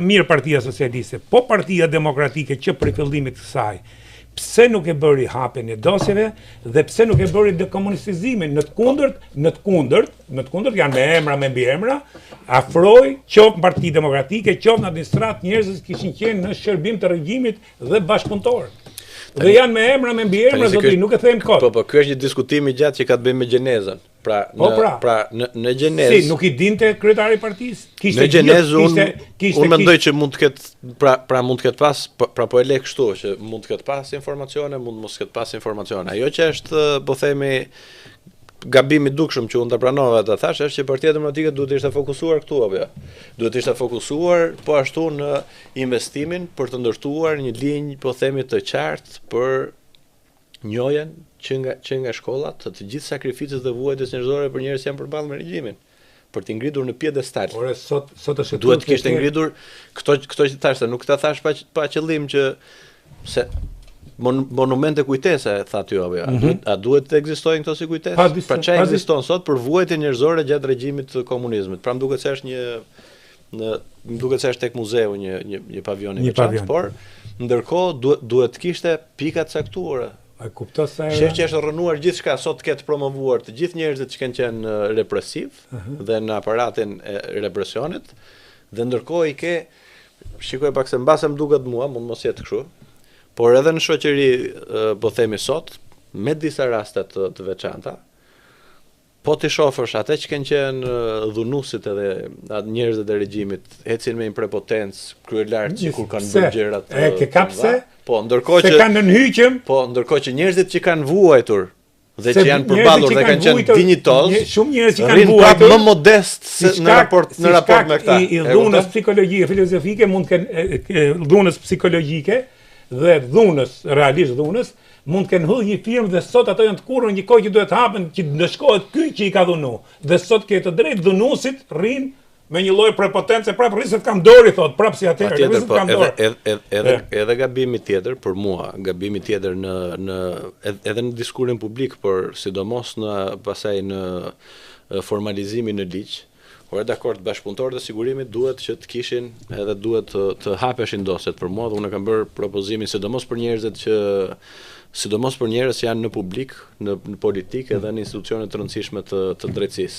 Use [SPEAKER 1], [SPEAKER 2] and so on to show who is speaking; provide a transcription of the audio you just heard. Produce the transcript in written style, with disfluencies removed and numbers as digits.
[SPEAKER 1] Mirë Partia Socialiste, po Partia Demokratike që për fillimit të saj, pse nuk e bëri hapjen e dosjeve dhe pse nuk e bëri dekomunistizimin? Në të kundërt janë me emra, me mbiemra, afroi qoftë Parti Demokratike, qoftë në administrat njerëz që kishin qenë në shërbim të regjimit dhe bashkëpunëtorë. Dhe janë me emra, me mbiemra, zoti, nuk e them kot.
[SPEAKER 2] Po, ky është një diskutim i gjatë që ka të bëjë me gjenezën. Në gjenezë.
[SPEAKER 1] Si, nuk i dinte kryetari i partisë?
[SPEAKER 2] Në gjenezë unë mendoj që mund të ketë, mund të ketë pas, po e le kështu që mund të ketë pas informacione, mund mos ketë pas informacione. Ajo që është, po themi, gabimi dukshëm që unë të pranova të thash është që Partia Demokratike duhet të ishte fokusuar këtu apo jo. Duhet të ishte fokusuar po ashtu në investimin për të ndërtuar një linjë, po themi, të qartë për njohjen që nga shkollat të gjithë sakrificës dhe vuajtjes njerëzore për njerëz që janë përballë me regjimin, për t'i ngritur në pjedestal.
[SPEAKER 1] Por sot është
[SPEAKER 2] duhet të kishte ngritur këto që thash, nuk ta thash pa qëllim që se monumente kujtese, tha ty apo jo. A duhet të ekzistojnë këto si kujtesë? Pra çfarë ekziston sot për vuajtjen njerëzore gjatë regjimit të komunizmit? Pra më duket se është tek muzeu një pavion i veçantë, por ndërkohë duhet të kishte pika të caktuara. Shef që është rënuar gjithçka, sot ketë promovuar të gjithë njerëzit që kanë qenë represiv dhe në aparatin e represionit, dhe ndërkohë i ke, shikoj pak se mbase më duket mua, mund mos jetë kështu, por edhe në shoqëri, po themi sot, me disa raste të veçanta, po t'i shofësh atë që kanë qenë dhunusit edhe njerëzit e regjimit, ecin me një prepotencë kryelartë që kur kanë bërë gjërat.
[SPEAKER 1] Ke kapse?
[SPEAKER 2] Po, ndërkohë
[SPEAKER 1] që kanë nënhyqëm.
[SPEAKER 2] Po, ndërkohë që njerëzit që kanë vuajtur dhe që janë përballur dhe kanë qenë dinjitoz,
[SPEAKER 1] shumë njerëz që kanë vuajtur
[SPEAKER 2] më modest në raport me këta.
[SPEAKER 1] I dhunës psikologjike, filozofike mund të kenë dhunës psikologjike dhe dhunës, realisht dhunës, mund të kenë hudhë një firmë dhe sot ato janë të kurrë një kohë që duhet hapen, që ndëshkohet ky që i ka dhunu. Dhe sot ke të drejtë dhunusit rrin me një lloj prepotence, prapë rriset kam dorë, thot, prapë si atëherë, rriset kam dorë.
[SPEAKER 2] Edhe gabimi tjetër për mua, gabimi tjetër edhe në diskurin publik, por sidomos pasaj në formalizimin në ligj. Por dakord, bashkëpunëtorët e sigurimit duhet që të kishin edhe duhet të hapeshin dosjet për mua, dhe unë kam bërë propozimin sidomos për njerëzit që janë në publik, në politikë edhe në institucione të rëndësishme të drejtësisë.